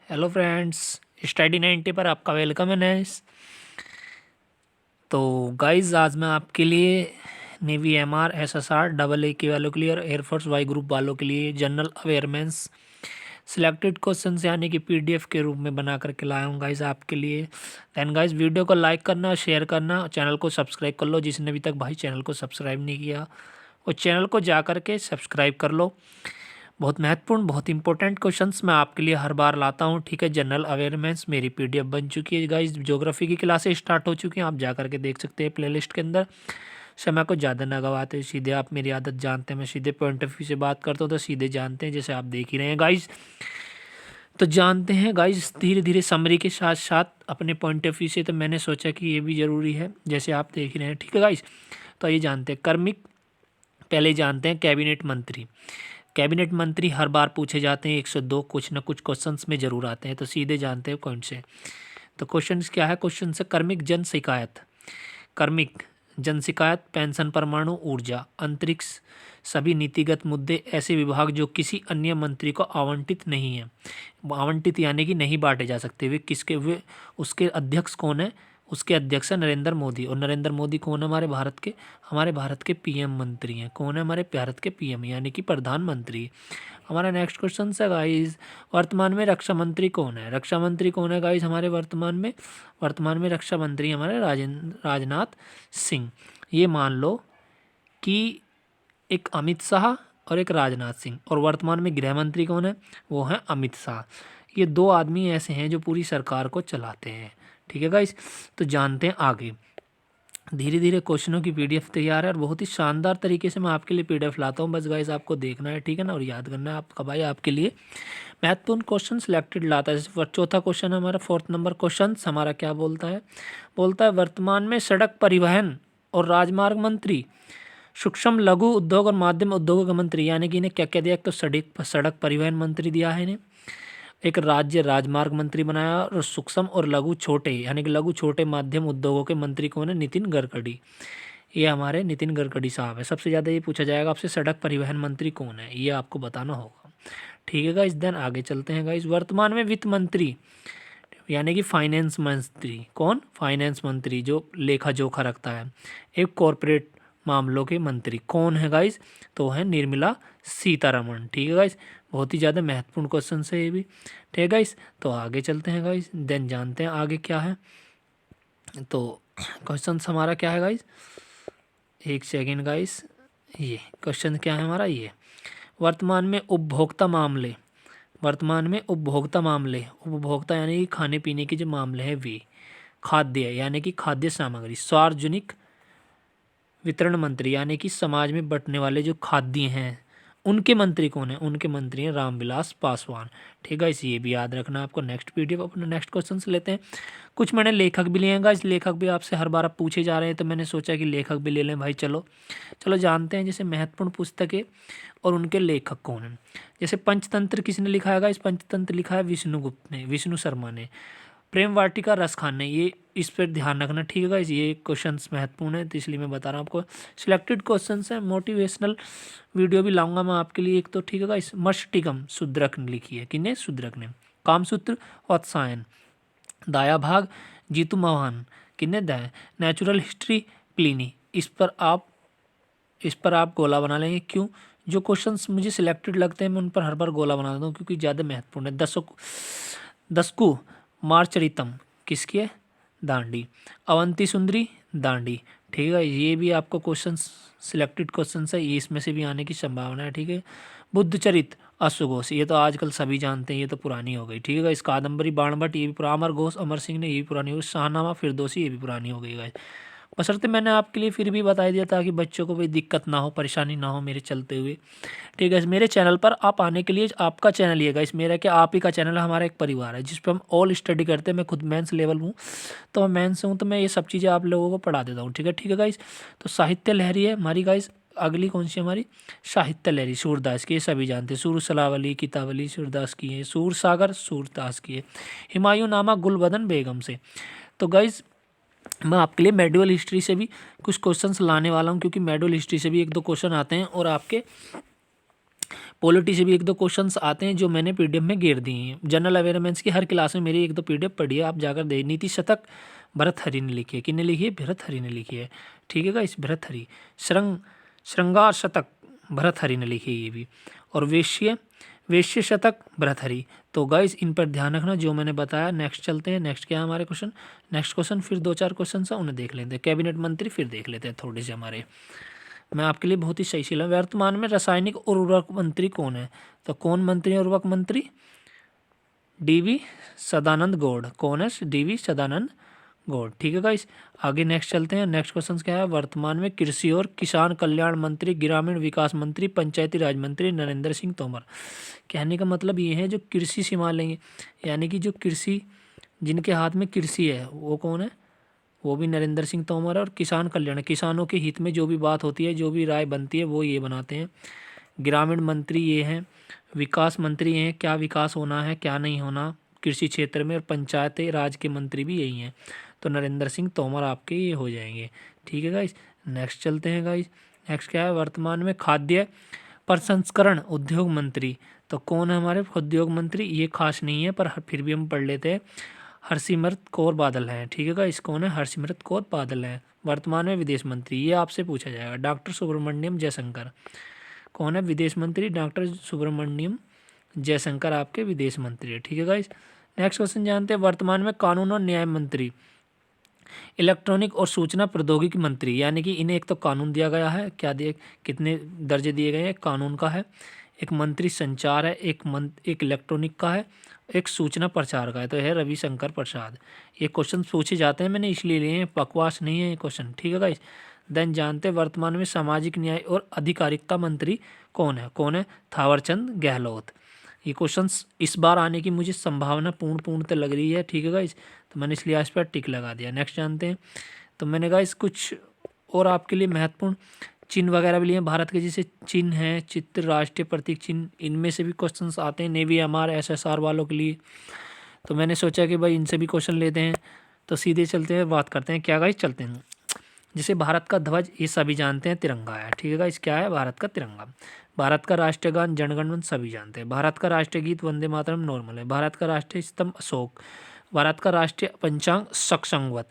Hello friends, study 90 पर आपका welcome है नाइस। तो गाइस आज मैं आपके लिए navy MR SSR double A के वालों के लिए और एयरफोर्स वाई ग्रुप वालों के लिए जनरल अवेयरनेस सिलेक्टेड क्वेश्चंस यानी कि पीडीएफ के रूप में बना करके लाया हूँ गाइस आपके लिए। देन गाइस वीडियो को लाइक करना, शेयर करना, चैनल को सब्सक्राइब कर लो। जिसने अभी तक भाई चैनल को सब्सक्राइब नहीं किया वो चैनल को जा करके सब्सक्राइब कर लो। बहुत महत्वपूर्ण, बहुत इंपॉर्टेंट क्वेश्चंस मैं आपके लिए हर बार लाता हूं। ठीक है, जनरल अवेयरनेस मेरी पीडीएफ बन चुकी है गाइस। ज्योग्राफी की क्लासेस स्टार्ट हो चुकी हैं, आप जा करके देख सकते हैं प्लेलिस्ट के अंदर। समय को ज़्यादा ना गवाते, सीधे आप मेरी आदत जानते हैं, मैं सीधे पॉइंट ऑफ व्यू से बात करता हूँ तो सीधे जानते हैं, जैसे आप देख ही रहे हैं गाइस। तो जानते हैं गाइस धीरे धीरे समरी के साथ साथ अपने पॉइंट ऑफ व्यू से, तो मैंने सोचा कि ये भी ज़रूरी है, जैसे आप देख ही रहे हैं। ठीक है गाइस, तो ये जानते हैं कर्मिक। पहले जानते हैं कैबिनेट मंत्री। कैबिनेट मंत्री हर बार पूछे जाते हैं, 102 कुछ ना कुछ क्वेश्चंस में जरूर आते हैं, तो सीधे जानते हैं कौन से। तो क्वेश्चन क्या है, क्वेश्चन से कर्मिक जन शिकायत। कर्मिक जन शिकायत, पेंशन, परमाणु ऊर्जा, अंतरिक्ष, सभी नीतिगत मुद्दे, ऐसे विभाग जो किसी अन्य मंत्री को आवंटित नहीं है। आवंटित यानी कि नहीं बांटे जा सकते। वे उसके अध्यक्ष कौन है? उसके अध्यक्ष है नरेंद्र मोदी। और नरेंद्र मोदी कौन है? हमारे भारत के पीएम मंत्री हैं। कौन है? हमारे भारत के पीएम यानी कि प्रधानमंत्री। हमारा नेक्स्ट क्वेश्चन है गाइस, वर्तमान में रक्षा मंत्री कौन है? रक्षा मंत्री कौन है गाइस हमारे वर्तमान में रक्षा मंत्री हमारे राजनाथ सिंह। ये मान लो कि एक अमित शाह और एक राजनाथ सिंह, और वर्तमान में गृह मंत्री कौन है? वो है अमित शाह। ये दो आदमी ऐसे हैं जो पूरी सरकार को चलाते हैं। ठीक है गाइस, तो जानते हैं आगे। धीरे धीरे क्वेश्चनों की पीडीएफ तैयार है और बहुत ही शानदार तरीके से मैं आपके लिए पीडीएफ लाता हूँ। बस गाइस आपको देखना है, ठीक है ना, और याद करना है आपका भाई आपके लिए महत्वपूर्ण क्वेश्चन सिलेक्टेड लाता है। जैसे चौथा क्वेश्चन है हमारा, 4th नंबर क्वेश्चन हमारा क्या बोलता है वर्तमान में सड़क परिवहन और राजमार्ग मंत्री, सूक्ष्म लघु उद्योग और माध्यम उद्योगों का मंत्री, यानी कि इन्हें क्या क्या दिया? एक तो सड़क परिवहन मंत्री दिया है इन्हें, एक राज्य राजमार्ग मंत्री बनाया, और सूक्ष्म और लघु छोटे यानी कि लघु छोटे माध्यम उद्योगों के मंत्री कौन है? नितिन गडकरी। ये हमारे नितिन गडकरी साहब है। सबसे ज़्यादा ये पूछा जाएगा आपसे, सड़क परिवहन मंत्री कौन है, ये आपको बताना होगा। ठीक है गाइस, देन आगे चलते हैं गाइस। वर्तमान में वित्त मंत्री यानी कि फाइनेंस मंत्री कौन? फाइनेंस मंत्री जो लेखा जोखा रखता है। एक कॉरपोरेट मामलों के मंत्री कौन है गाइस? तो है निर्मला सीतारमण। ठीक है गाइस, बहुत ही ज़्यादा महत्वपूर्ण क्वेश्चन है ये भी। ठीक है गाइस, तो आगे चलते हैं गाइस, देन जानते हैं आगे क्या है। तो क्वेश्चन हमारा क्या है गाइस, एक सेकेंड गाइस। ये क्वेश्चन क्या है हमारा, ये वर्तमान में उपभोक्ता यानी कि खाने पीने के जो मामले हैं वे, खाद्य यानी कि खाद्य सामग्री, सार्वजनिक वितरण मंत्री यानी कि समाज में बंटने वाले जो खाद्य हैं उनके मंत्री कौन है? उनके मंत्री हैं रामविलास पासवान। ठीक है, इसे ये भी याद रखना आपको। नेक्स्ट पीडीएफ अपने नेक्स्ट क्वेश्चन से लेते हैं। कुछ मैंने लेखक भी लिए हैं गाइस, लेखक भी आपसे हर बार आप पूछे जा रहे हैं, तो मैंने सोचा कि लेखक भी ले लें भाई। चलो चलो जानते हैं जैसे महत्वपूर्ण पुस्तकें और उनके लेखक कौन हैं। जैसे पंचतंत्र किसने लिखा है गाइस? पंचतंत्र लिखा है विष्णुगुप्त ने, विष्णु शर्मा ने। प्रेम वाटिका रस खाने, ये इस पर ध्यान रखना। ठीक है गाइस, ये क्वेश्चंस महत्वपूर्ण है तो इसलिए मैं बता रहा हूँ आपको। सिलेक्टेड क्वेश्चंस है, मोटिवेशनल वीडियो भी लाऊंगा मैं आपके लिए एक तो। ठीक है गाइस, मष्टिकम शूद्रक ने लिखी है, किने? शूद्रक ने। कामसूत्र औत्सायन, दाया भाग जीतू मवान, किन्ने दाया। Natural history Pliny. इस पर आप गोला बना लेंगे। क्यों? जो क्वेश्चंस मुझे सिलेक्टेड लगते हैं मैं उन पर हर बार गोला बना देता हूँ क्योंकि ज़्यादा महत्वपूर्ण है। दसकू मारचरितम किसकी है? दांडी। अवंती सुंदरी दांडी। ठीक है, ये भी आपको क्वेश्चंस सिलेक्टेड क्वेश्चंस है, ये इसमें से भी आने की संभावना है। ठीक है, बुद्धचरित अश्वघोष, ये तो आजकल सभी जानते हैं, ये तो पुरानी हो गई। ठीक है, इस कादम्बरी बाणभट्ट ये भी पुराना, अमर घोष अमर सिंह ने ये भी पुरानी हो गई। शाहनामा फिरदौसी ये भी पुरानी हो गई गाइस। बशर्ते मैंने आपके लिए फिर भी बता दिया ताकि बच्चों को कोई दिक्कत ना हो, परेशानी ना हो मेरे चलते हुए। ठीक है, मेरे चैनल पर आप आने के लिए, आपका चैनल ये गाइस, मेरा क्या आप ही का चैनल है, हमारा एक परिवार है जिस पर हम ऑल स्टडी करते हैं। मैं खुद मेंस लेवल हूँ, तो मैं मेंस हूँ, तो मैं ये सब चीज़ें आप लोगों को पढ़ा देता हूँ। ठीक है गाइस, तो साहित्य लहरी है हमारी गाइस। अगली कौन सी हमारी? साहित्य लहरी सूरदास की, ये सभी जानते हैं। सूर सलावली कितावली सूरदास की है। सूर सागर सूरदास की है। हुमायूं नामा गुलबदन बेगम से। तो गाइस मैं आपके लिए मेडिवल हिस्ट्री से भी कुछ क्वेश्चंस लाने वाला हूं क्योंकि मेडिवल हिस्ट्री से भी 1-2 क्वेश्चन आते हैं और आपके पॉलिटी से भी एक दो क्वेश्चंस आते हैं जो मैंने पीडीएफ में घेर दिए हैं। जनरल अवेयरनेस की हर क्लास में मेरी एक दो पीडीएफ पढ़ी है, आप जाकर दे। नीति शतक भरतहरि ने लिखी है, किसने लिखी है? भरतहरि ने लिखी है, ठीक है गाइस, भरतहरि। श्रृंगार शतक भरतहरि ने लिखी है ये भी। और वेश्य शतक भरतहरि। तो गाइस इन पर ध्यान रखना जो मैंने बताया। नेक्स्ट चलते हैं। नेक्स्ट क्या है हमारे क्वेश्चन? नेक्स्ट क्वेश्चन फिर 2-4 क्वेश्चन है उन्हें देख लेते हैं। कैबिनेट मंत्री फिर देख लेते हैं थोड़े से हमारे, मैं आपके लिए बहुत ही सही सी। वर्तमान में रासायनिक और उर्वरक मंत्री कौन है? तो कौन मंत्री है उर्वरक मंत्री? डीवी सदानंद गौड़। कौन है? डीवी सदानंद गौड़, ठीक है गाइस। आगे नेक्स्ट चलते हैं। नेक्स्ट क्वेश्चन क्या है? वर्तमान में कृषि और किसान कल्याण मंत्री, ग्रामीण विकास मंत्री, पंचायती राज मंत्री नरेंद्र सिंह तोमर। कहने का मतलब ये है जो कृषि संभालेंगे, यानी कि जो कृषि जिनके हाथ में कृषि है वो कौन है? वो भी नरेंद्र सिंह तोमर है। और किसान कल्याण, किसानों के हित में जो भी बात होती है, जो भी राय बनती है वो ये बनाते हैं। ग्रामीण मंत्री ये हैं, विकास मंत्री ये हैं, क्या विकास होना है क्या नहीं होना कृषि क्षेत्र में। और पंचायत राज के मंत्री भी यही हैं। तो नरेंद्र सिंह तोमर आपके ये हो जाएंगे, ठीक है गाइस। नेक्स्ट चलते हैं गाइस। नेक्स्ट क्या है? वर्तमान में खाद्य प्रसंस्करण उद्योग मंत्री। तो कौन है हमारे उद्योग मंत्री? ये खास नहीं है पर फिर भी हम पढ़ लेते हैं। हरसिमरत कौर बादल हैं, ठीक है गाइस। कौन है? हरसिमरत कौर बादल हैं। वर्तमान में विदेश मंत्री, ये आपसे पूछा जाएगा। डॉक्टर सुब्रमण्यम जयशंकर। कौन है विदेश मंत्री? डॉक्टर सुब्रमण्यम जयशंकर आपके विदेश मंत्री है, ठीक है गाइस। नेक्स्ट क्वेश्चन जानते हैं। वर्तमान में कानून और न्याय मंत्री, इलेक्ट्रॉनिक और सूचना प्रौद्योगिकी मंत्री, यानी कि इन्हें एक तो कानून दिया गया है, क्या दिए, कितने दर्जे दिए गए हैं? कानून का है। एक मंत्री संचार है, एक इलेक्ट्रॉनिक का है, एक सूचना प्रचार का है। तो है रविशंकर प्रसाद। ये क्वेश्चन पूछे जाते हैं, मैंने इसलिए लिए हैं, बकवास नहीं है ये क्वेश्चन, ठीक है गाइस। देन जानते हैं वर्तमान में सामाजिक न्याय और अधिकारिता मंत्री कौन है? कौन है? थावरचंद गहलोत। ये क्वेश्चंस इस बार आने की मुझे संभावना पूर्णतः लग रही है, ठीक है गाइस। तो मैंने इसलिए इस पर टिक लगा दिया। नेक्स्ट जानते हैं। तो मैंने गाइस कुछ और आपके लिए महत्वपूर्ण चिन्ह वगैरह भी लिए हैं भारत के, जैसे चिन्ह हैं, चित्र, राष्ट्रीय प्रतीक चिन्ह, इनमें से भी क्वेश्चंस आते हैं नेवी, एमआर, एसएसआर वालों के लिए। तो मैंने सोचा कि भाई इनसे भी क्वेश्चन लेते हैं। तो सीधे चलते हैं, बात करते हैं क्या गाइस, चलते हैं। जैसे भारत का ध्वज ये सभी जानते हैं तिरंगा है, ठीक है गाइस। क्या है? भारत का तिरंगा। भारत का राष्ट्रीय गान जनगण मन सभी जानते हैं। भारत का राष्ट्रीय गीत वंदे मातरम नॉर्मल है। भारत का राष्ट्रीय स्तंभ अशोक। भारत का राष्ट्रीय पंचांग सक्संवत।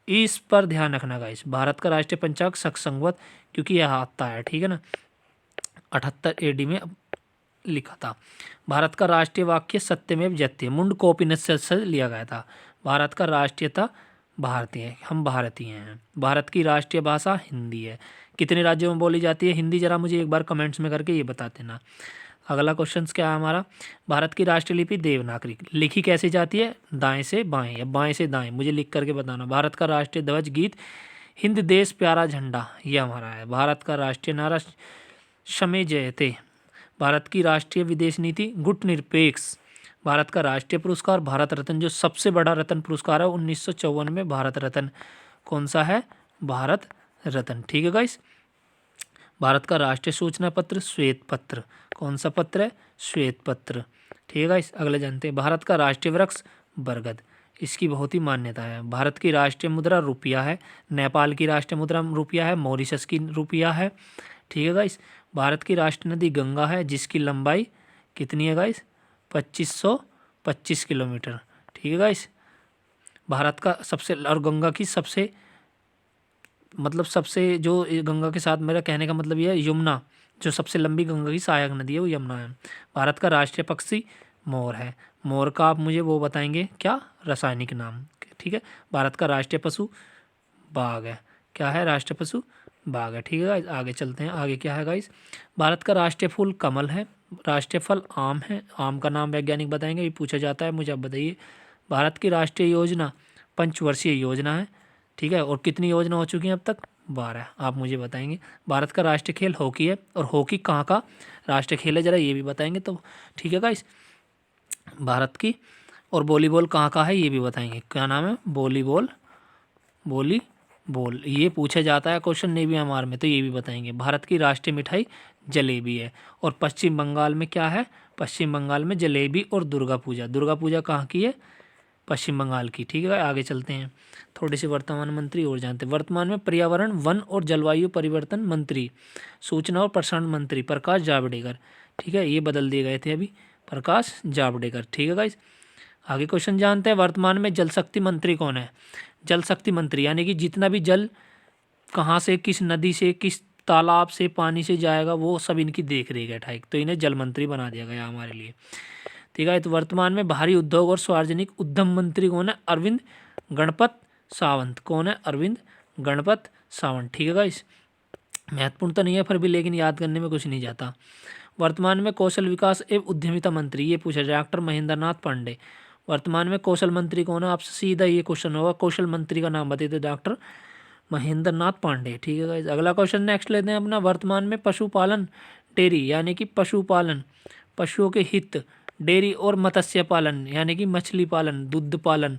इस पर ध्यान रखना गाइस, भारत का राष्ट्रीय पंचांग सक्संवत, क्योंकि यह आता है, ठीक है ना, 78 AD में लिखा था। भारत का राष्ट्रीय वाक्य सत्यमेव जयते मुंडकोपनिषद से लिया गया था। भारत का राष्ट्रीयता भारतीय, हम भारतीय हैं। भारत की राष्ट्रीय भाषा हिंदी है। कितने राज्यों में बोली जाती है हिंदी? जरा मुझे एक बार कमेंट्स में करके ये बता देना। अगला क्वेश्चन क्या है हमारा? भारत की राष्ट्रीय लिपि देवनागरी। लिखी कैसे जाती है? दाएं से बाएं या बाएं से दाएं, मुझे लिख करके बताना। भारत का राष्ट्रीय ध्वज गीत हिंद देश प्यारा झंडा, ये हमारा है। भारत का राष्ट्रीय नारा शमे जयते। भारत की राष्ट्रीय विदेश नीति गुट निरपेक्ष। भारत का राष्ट्रीय पुरस्कार भारत रत्न, जो सबसे बड़ा रत्न पुरस्कार है 1954 में भारत रत्न। कौन सा है? भारत रत्न, ठीक है गाइस। भारत का राष्ट्रीय सूचना पत्र श्वेत पत्र। कौन सा पत्र है? श्वेत पत्र, ठीक है गाइस। अगले जानते हैं। भारत का राष्ट्रीय वृक्ष बरगद, इसकी बहुत ही मान्यता है। भारत की राष्ट्रीय मुद्रा रुपया है। नेपाल की राष्ट्रीय मुद्रा रुपया है। मॉरिशस की रुपया है, ठीक है गाइस। भारत की राष्ट्रीय नदी गंगा है, जिसकी लंबाई कितनी है गाइस? 2525 किलोमीटर, ठीक है गाइस। भारत का सबसे, और गंगा की सबसे, मतलब सबसे, जो गंगा के साथ मेरा कहने का मतलब ये है, यमुना, जो सबसे लंबी गंगा की सहायक नदी है वो यमुना है। भारत का राष्ट्रीय पक्षी मोर है। मोर का आप मुझे वो बताएंगे क्या? रासायनिक नाम, ठीक है। भारत का राष्ट्रीय पशु बाघ है। क्या है? राष्ट्रीय पशु बाघ है, ठीक है गाइस। आगे चलते हैं। आगे क्या है गाइस? भारत का राष्ट्रीय फूल कमल है। राष्ट्रीय फल आम है। आम का नाम वैज्ञानिक बताएंगे, ये पूछा जाता है, मुझे आप बताइए। भारत की राष्ट्रीय योजना पंचवर्षीय योजना है, ठीक है। और कितनी योजना हो चुकी हैं अब तक? 12, आप मुझे बताएंगे। भारत का राष्ट्रीय खेल हॉकी है। और हॉकी कहाँ का राष्ट्रीय खेल है, जरा ये भी बताएंगे तो, ठीक है गाइस, भारत की। और वॉलीबॉल कहाँ का है ये भी बताएंगे। क्या नाम है? वॉलीबॉल, वॉलीबॉल, ये पूछा जाता है क्वेश्चन नेवी एमआर में, तो ये भी बताएंगे। भारत की राष्ट्रीय मिठाई जलेबी है। और पश्चिम बंगाल में क्या है? पश्चिम बंगाल में जलेबी और दुर्गा पूजा। दुर्गा पूजा कहाँ की है? पश्चिम बंगाल की। ठीक है, आगे चलते हैं, थोड़ी सी वर्तमान मंत्री और जानते हैं। वर्तमान में पर्यावरण, वन और जलवायु परिवर्तन मंत्री, सूचना और प्रसारण मंत्री प्रकाश जावड़ेकर। ठीक है, ये बदल दिए गए थे अभी, प्रकाश जावड़ेकर। ठीक है गाइस, आगे क्वेश्चन जानते हैं। वर्तमान में जल शक्ति मंत्री कौन है? जल शक्ति मंत्री यानी कि जितना भी जल कहाँ से, किस नदी से, किस तालाब से पानी से जाएगा, वो सब इनकी देख रेख है। ठीक, तो इन्हें जल मंत्री बना दिया गया हमारे लिए। ठीक है, तो वर्तमान में भारी उद्योग और सार्वजनिक उद्यम मंत्री कौन है? अरविंद गणपत सावंत। कौन है? अरविंद गणपत सावंत। ठीक है गाइस, महत्वपूर्ण तो नहीं है फिर भी, लेकिन याद करने में कुछ नहीं जाता। वर्तमान में कौशल विकास एवं उद्यमिता मंत्री, ये पूछा जाए, डॉक्टर महेंद्र नाथ पांडे। वर्तमान में कौशल मंत्री कौन है? आपसे सीधा ये क्वेश्चन होगा, कौशल मंत्री का नाम बताइए, डॉक्टर महेंद्र नाथ पांडे। ठीक है गाइस, अगला क्वेश्चन नेक्स्ट लेते हैं अपना। वर्तमान में पशुपालन, डेयरी यानी कि पशुपालन, पशुओं के हित, डेयरी और मत्स्य पालन यानी कि मछली पालन, दूध पालन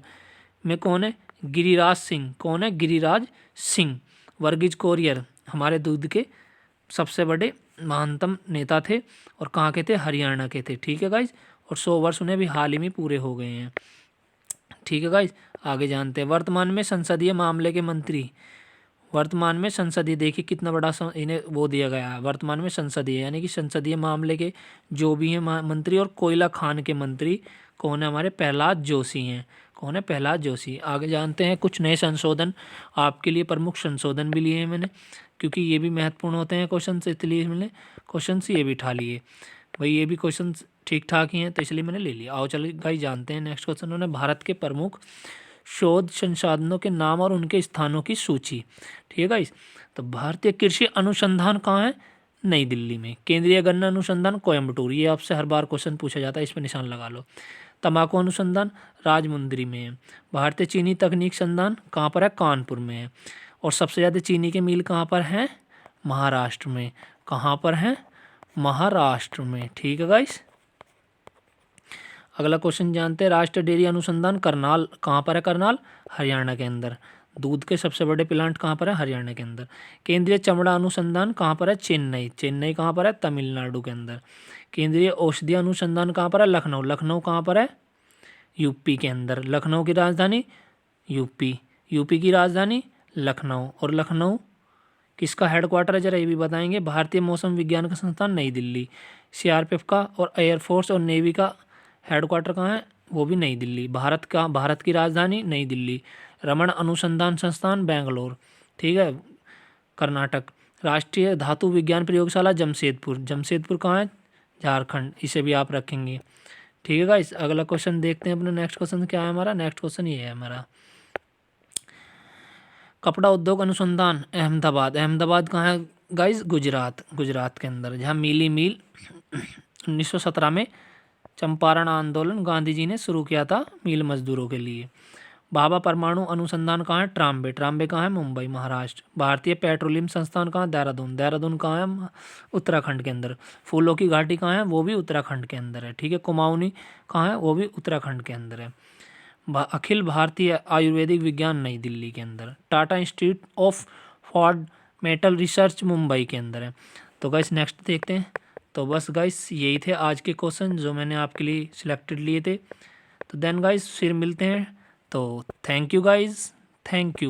में कौन है? गिरिराज सिंह। कौन है? गिरिराज सिंह। वर्गीज कोरियर हमारे दूध के सबसे बड़े महानतम नेता थे, और कहाँ के थे? हरियाणा के थे। ठीक है गाइज, और 100 वर्ष उन्हें भी हाल ही में पूरे हो गए हैं। ठीक है गाइज, आगे जानते हैं। वर्तमान में संसदीय मामले के मंत्री, वर्तमान में संसदीय, देखिए कितना बड़ा इन्हें वो दिया गया है, वर्तमान में संसदीय यानी कि संसदीय मामले के जो भी हैं मंत्री, और कोयला खान के मंत्री कौन है? हमारे प्रहलाद जोशी हैं। कौन है? प्रहलाद जोशी। आगे जानते हैं कुछ नए संशोधन, आपके लिए प्रमुख संशोधन भी लिए हैं मैंने, क्योंकि ये भी महत्वपूर्ण होते हैं क्वेश्चन, इसलिए मैंने क्वेश्चन ये भी उठा लिए। भाई ये भी क्वेश्चन ठीक ठाक ही हैं, तो इसलिए मैंने ले लिया। आओ चलिए गाइस जानते हैं नेक्स्ट क्वेश्चन। उन्होंने भारत के प्रमुख शोध संसाधनों के नाम और उनके स्थानों की सूची। ठीक है गाइस, तो भारतीय कृषि अनुसंधान कहाँ है? नई दिल्ली में। केंद्रीय गन्ना अनुसंधान कोयम्बटूर, ये आपसे हर बार क्वेश्चन पूछा जाता है, इस पर निशान लगा लो। तंबाकू अनुसंधान राजमुंदरी में है। भारतीय चीनी तकनीक संस्थान कहाँ पर है? कानपुर में है। और सबसे ज़्यादा चीनी के मिल कहाँ पर हैं? महाराष्ट्र में। कहाँ पर हैं? महाराष्ट्र में। ठीक है गाइस, अगला क्वेश्चन जानते हैं। राष्ट्रीय डेयरी अनुसंधान करनाल कहाँ पर है? करनाल हरियाणा के अंदर। दूध के सबसे बड़े प्लांट कहाँ पर है? हरियाणा के अंदर। केंद्रीय चमड़ा अनुसंधान कहाँ पर है? चेन्नई। चेन्नई कहाँ पर है? तमिलनाडु के अंदर। केंद्रीय औषधि अनुसंधान कहाँ पर है? लखनऊ। लखनऊ कहाँ पर है? यूपी के अंदर। लखनऊ की राजधानी यूपी, यूपी की राजधानी लखनऊ। और लखनऊ किसका हेडक्वार्टर है जरा ये भी बताएंगे? भारतीय मौसम विज्ञान का संस्थान नई दिल्ली। सीआरपीएफ का और एयरफोर्स और नेवी का हेडक्वार्टर कहाँ है? वो भी नई दिल्ली। भारत की राजधानी नई दिल्ली। रमन अनुसंधान संस्थान बेंगलोर। ठीक है, कर्नाटक। राष्ट्रीय धातु विज्ञान प्रयोगशाला जमशेदपुर। जमशेदपुर कहाँ है? झारखंड। इसे भी आप रखेंगे। ठीक है गाइस, अगला क्वेश्चन देखते हैं अपना। नेक्स्ट क्वेश्चन क्या है हमारा? नेक्स्ट क्वेश्चन ये है हमारा, कपड़ा उद्योग अनुसंधान अहमदाबाद। अहमदाबाद कहाँ है गाइस? गुजरात। गुजरात के अंदर, जहाँ मिली मील 1917 में चंपारण आंदोलन गांधी जी ने शुरू किया था मिल मजदूरों के लिए। भाभा परमाणु अनुसंधान कहाँ है? ट्राम्बे। ट्राम्बे कहाँ है? मुंबई महाराष्ट्र। भारतीय पेट्रोलियम संस्थान कहाँ है? देहरादून। देहरादून कहाँ है? उत्तराखंड के अंदर। फूलों की घाटी कहाँ है? वो भी उत्तराखंड के अंदर है। ठीक है, कुमाऊनी कहाँ है? वो भी उत्तराखंड के अंदर है। अखिल भारतीय आयुर्वेदिक विज्ञान नई दिल्ली के अंदर। टाटा इंस्टीट्यूट ऑफ फॉर्ड मेटल रिसर्च मुंबई के अंदर है। तो गाइस नेक्स्ट देखते हैं। तो बस गाइस यही थे आज के क्वेश्चन जो मैंने आपके लिए सिलेक्टेड लिए थे। तो देन गाइस फिर मिलते हैं। तो thank you guys, thank you.